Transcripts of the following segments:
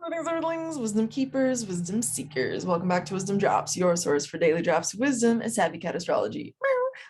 Greetings, Earthlings, wisdom keepers, wisdom seekers. Welcome back to Wisdom Drops, your source for daily drops of wisdom and savvy cat astrology.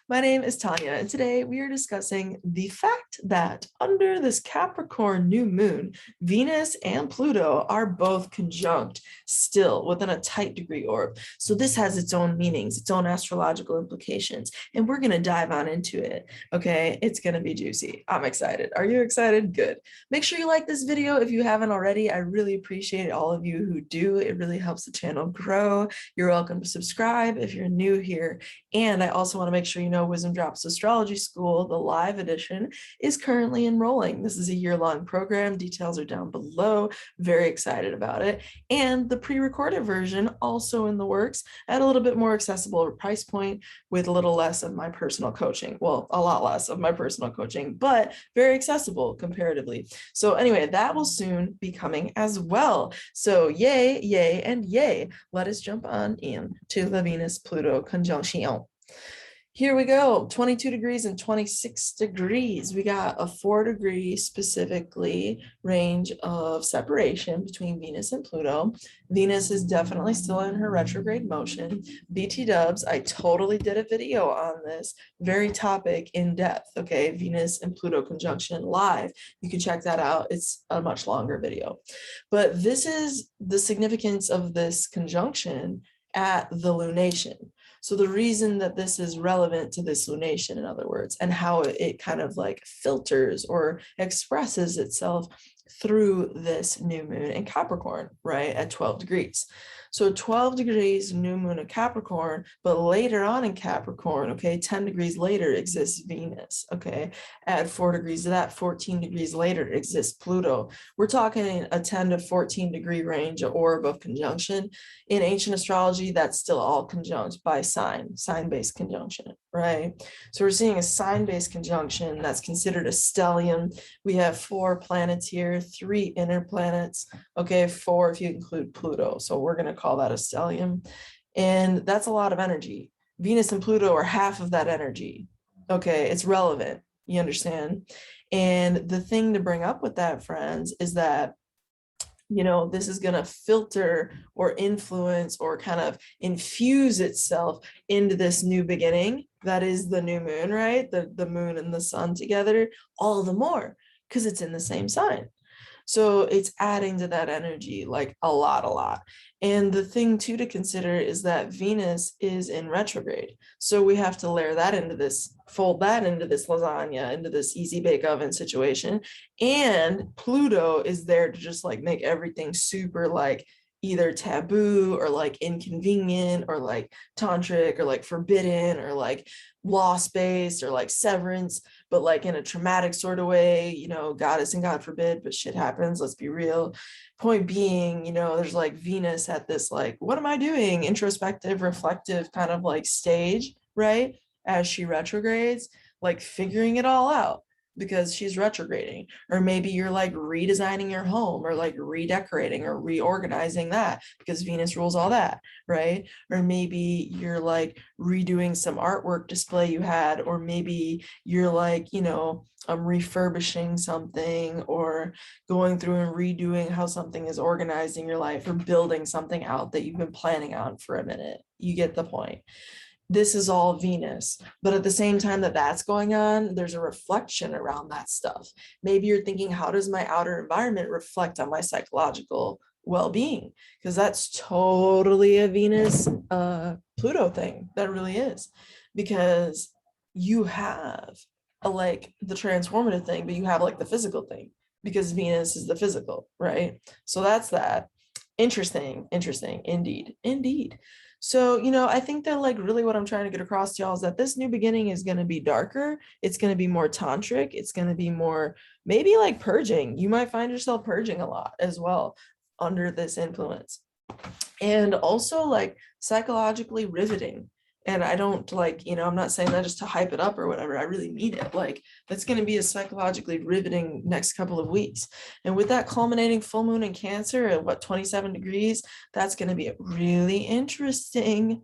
My name is Tanya, and today we are discussing the fact that under this Capricorn new moon, Venus and Pluto are both conjunct still within a tight degree orb. So this has its own meanings, its own astrological implications, and we're going to dive on into it. Okay, it's going to be juicy. I'm excited. Are you excited? Good. Make sure you like this video if you haven't already. I really appreciate all of you who do. It really helps the channel grow. You're welcome to subscribe if you're new here. And I also want to make sure you know Wisdom Drops Astrology School, the live edition, is currently enrolling. This is a year-long program. Details are down below. Very excited about it. And the pre-recorded version also in the works at a little bit more accessible price point with a little less of my personal coaching. Well, a lot less of my personal coaching, but very accessible comparatively. So anyway, that will soon be coming as well. So yay, yay, and yay. Let us jump on in to the Venus-Pluto conjunction. Here we go, 22 degrees and 26 degrees. We got a 4-degree specifically range of separation between Venus and Pluto. Venus is definitely still in her retrograde motion. BT dubs, I totally did a video on this very topic in depth, okay? Venus and Pluto conjunction live. You can check that out. It's a much longer video. But this is the significance of this conjunction at the lunation. So the reason that this is relevant to this lunation, in other words, and how it kind of like filters or expresses itself through this new moon in Capricorn, right, at 12 degrees. So 12 degrees new moon in Capricorn, but later on in Capricorn, okay, 10 degrees later exists Venus, okay, add 4 degrees to that, 14 degrees later exists Pluto. We're talking a 10 to 14 degree range of orb of conjunction. In ancient astrology, that's still all conjunct by sign-based conjunction, right? So we're seeing a sign-based conjunction that's considered a stellium. We have 4 planets here, 3 inner planets, okay, 4 if you include Pluto. So we're going to call that a stellium. And that's a lot of energy. Venus and Pluto are half of that energy. Okay, it's relevant. You understand? And the thing to bring up with that, friends, is that this is going to filter or influence or kind of infuse itself into this new beginning. That is the new moon, right? The moon and the sun together, all the more because it's in the same sign. So it's adding to that energy like a lot. And the thing too to consider is that Venus is in retrograde. So we have to layer that into this, fold that into this lasagna, into this easy bake oven situation. And Pluto is there to just like make everything super like either taboo or like inconvenient or like tantric or like forbidden or like loss-based or like severance, but like in a traumatic sort of way, goddess and God forbid, but shit happens, let's be real. Point being, there's like Venus at this like, what am I doing? Introspective, reflective kind of like stage, right? As she retrogrades, like figuring it all out because she's retrograding. Or maybe you're like redesigning your home or like redecorating or reorganizing that because Venus rules all that, right? Or maybe you're like redoing some artwork display you had, or maybe you're like, refurbishing something or going through and redoing how something is organized in your life or building something out that you've been planning on for a minute. You get the point. This is all Venus, but at the same time that that's going on, there's a reflection around that stuff. Maybe you're thinking, how does my outer environment reflect on my psychological well-being? Because that's totally a Venus Pluto thing. That really is, because you have like the transformative thing, but you have like the physical thing because Venus is the physical, right? So that's that. Interesting, indeed. So, I think that like really what I'm trying to get across to y'all is that this new beginning is going to be darker. It's going to be more tantric. It's going to be more maybe like purging. You might find yourself purging a lot as well under this influence. And also like psychologically riveting. And I don't like, I'm not saying that just to hype it up or whatever. I really mean it. Like that's going to be a psychologically riveting next couple of weeks. And with that culminating full moon in Cancer at 27 degrees, that's going to be really interesting,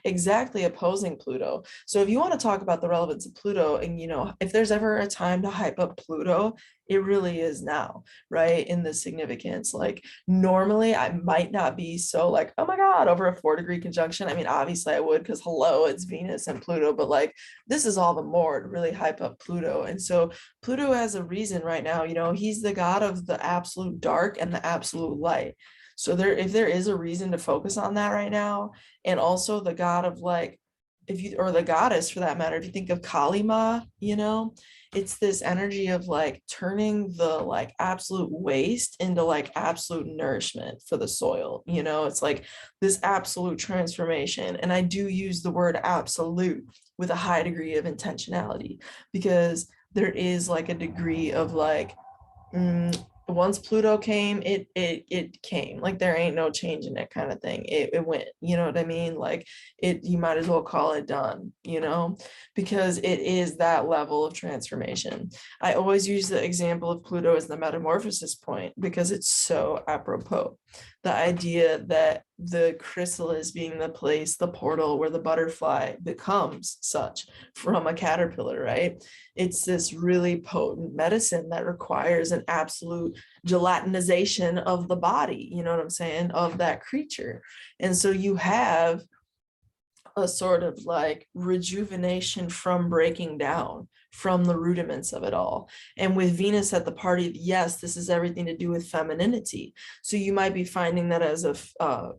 exactly opposing Pluto. So if you want to talk about the relevance of Pluto and, if there's ever a time to hype up Pluto, It really is now, right? In the significance, like normally I might not be so like, oh my God, over a 4-degree conjunction. I mean, obviously I would, because hello, it's Venus and Pluto, but like this is all the more to really hype up Pluto. And so Pluto has a reason right now, you know, he's the god of the absolute dark and the absolute light. So if there is a reason to focus on that right now, and also the god of like, if you, or the goddess for that matter, if you think of Kali Ma, you know, it's this energy of like turning the like absolute waste into like absolute nourishment for the soil. You know, it's like this absolute transformation. And I do use the word absolute with a high degree of intentionality, because there is like a degree of like, once Pluto came, it came. Like there ain't no changing it kind of thing. It went, you know what I mean? Like it, you might as well call it done, you know, because it is that level of transformation. I always use the example of Pluto as the metamorphosis point because it's so apropos. The idea that the chrysalis being the place, the portal where the butterfly becomes such from a caterpillar, right? It's this really potent medicine that requires an absolute gelatinization of the body, you know what I'm saying, of that creature. And so you have a sort of like rejuvenation from breaking down, from the rudiments of it all. And with Venus at the party, yes, this is everything to do with femininity. So you might be finding that as a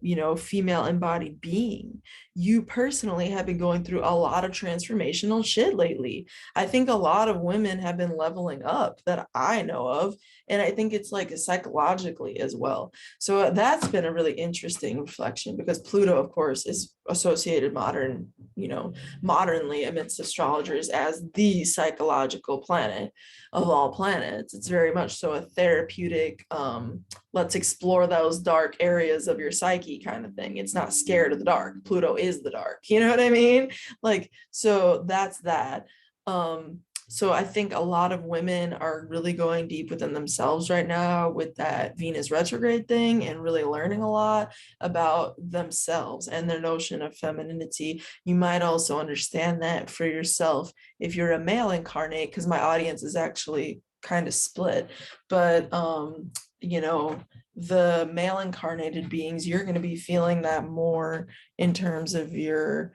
you know, female embodied being, you personally have been going through a lot of transformational shit lately. I think a lot of women have been leveling up that I know of, and I think it's like psychologically as well. So that's been a really interesting reflection, because Pluto, of course, is associated modernly amidst astrologers as the psychological planet of all planets. It's very much so a therapeutic, let's explore those dark areas of your psyche kind of thing. It's not scared of the dark. Pluto is the dark, you know what I mean? Like, so that's that. So I think a lot of women are really going deep within themselves right now with that Venus retrograde thing, and really learning a lot about themselves and their notion of femininity. You might also understand that for yourself if you're a male incarnate, because my audience is actually kind of split. But you know, the male incarnated beings, you're going to be feeling that more in terms of your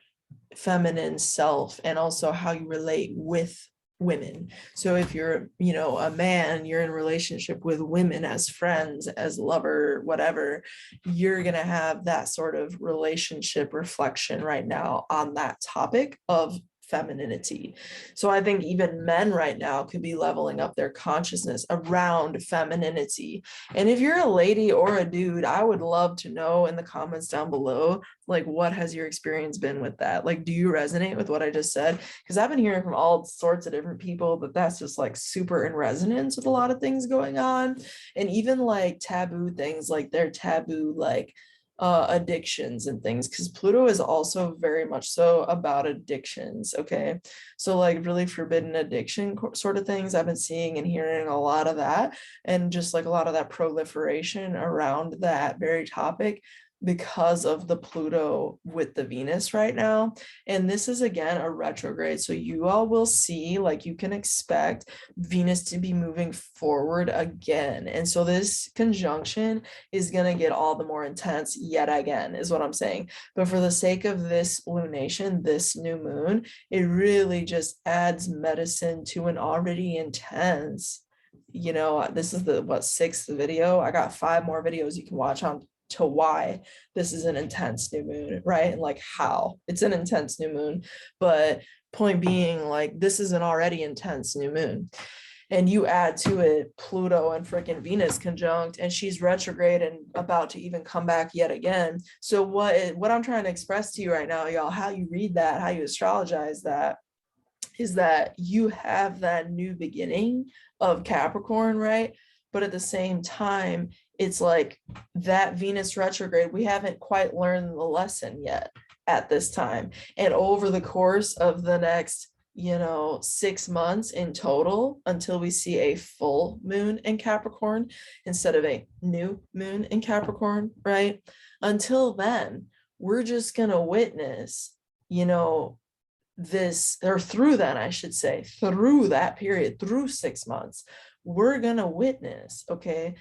feminine self, and also how you relate with women. So if you're, you know, a man, you're in relationship with women as friends, as lover, whatever, you're going to have that sort of relationship reflection right now on that topic of femininity. So I think even men right now could be leveling up their consciousness around femininity. And if you're a lady or a dude, I would love to know in the comments down below, like, what has your experience been with that? Like, do you resonate with what I just said? Because I've been hearing from all sorts of different people that that's just like super in resonance with a lot of things going on. And even like taboo things, like they're taboo, like addictions and things, because Pluto is also very much so about addictions. Okay, so like really forbidden addiction sort of things, I've been seeing and hearing a lot of that, and just like a lot of that proliferation around that very topic because of the Pluto with the Venus right now. And this is again a retrograde, so you all will see, like, you can expect Venus to be moving forward again. And so this conjunction is going to get all the more intense yet again, is what I'm saying. But for the sake of this lunation, this new moon, it really just adds medicine to an already intense, you know, this is the sixth video. I got 5 more videos you can watch on to why this is an intense new moon, right? And like how it's an intense new moon. But point being, like, this is an already intense new moon, and you add to it Pluto and freaking Venus conjunct, and she's retrograde and about to even come back yet again. So what I'm trying to express to you right now, y'all, how you read that, how you astrologize that, is that you have that new beginning of Capricorn, right? But at the same time, it's like that Venus retrograde, we haven't quite learned the lesson yet at this time. And over the course of the next, you know, 6 months in total, until we see a full moon in Capricorn instead of a new moon in Capricorn, right? Until then, we're just going to witness, you know, this, or through then, I should say, through that period, through 6 months, we're gonna witness, okay,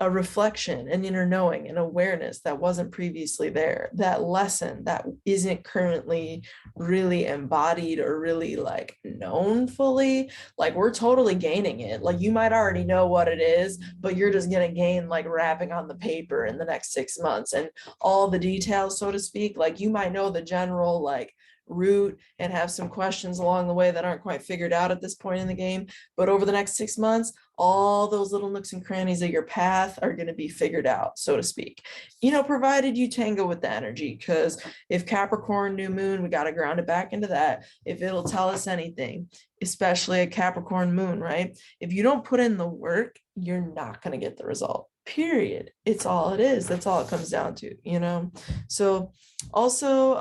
a reflection, an inner knowing, an awareness that wasn't previously there, that lesson that isn't currently really embodied or really like known fully. Like we're totally gaining it. Like you might already know what it is, but you're just going to gain like wrapping on the paper in the next 6 months and all the details, so to speak. Like you might know the general like route and have some questions along the way that aren't quite figured out at this point in the game. But over the next 6 months, all those little nooks and crannies of your path are going to be figured out, so to speak, you know, provided you tango with the energy. Because if Capricorn new moon, we got to ground it back into that. If it'll tell us anything, especially a Capricorn moon, right? If you don't put in the work, you're not going to get the result, period. It's all it is. That's all it comes down to, you know? So also,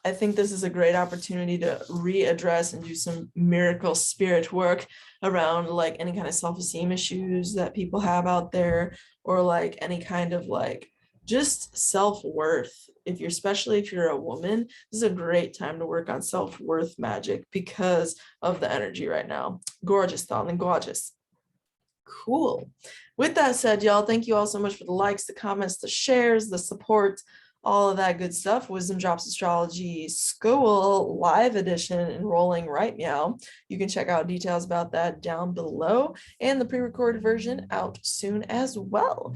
I think this is a great opportunity to readdress and do some miracle spirit work around like any kind of self-esteem issues that people have out there, or like any kind of like just self-worth. If you're, especially if you're a woman, this is a great time to work on self-worth magic because of the energy right now. Gorgeous, darling, gorgeous. Cool. With that said, y'all, thank you all so much for the likes, the comments, the shares, the support, all of that good stuff. Wisdom Drops Astrology School Live Edition enrolling right now. You can check out details about that down below, and the pre-recorded version out soon as well.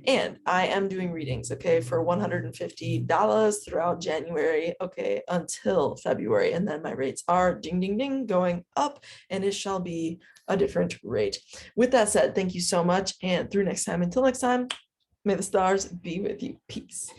And I am doing readings, okay, for $150 throughout January, okay, until February. And then my rates are ding, ding, ding going up, and it shall be a different rate. With that said, thank you so much. And through next time, until next time, may the stars be with you. Peace.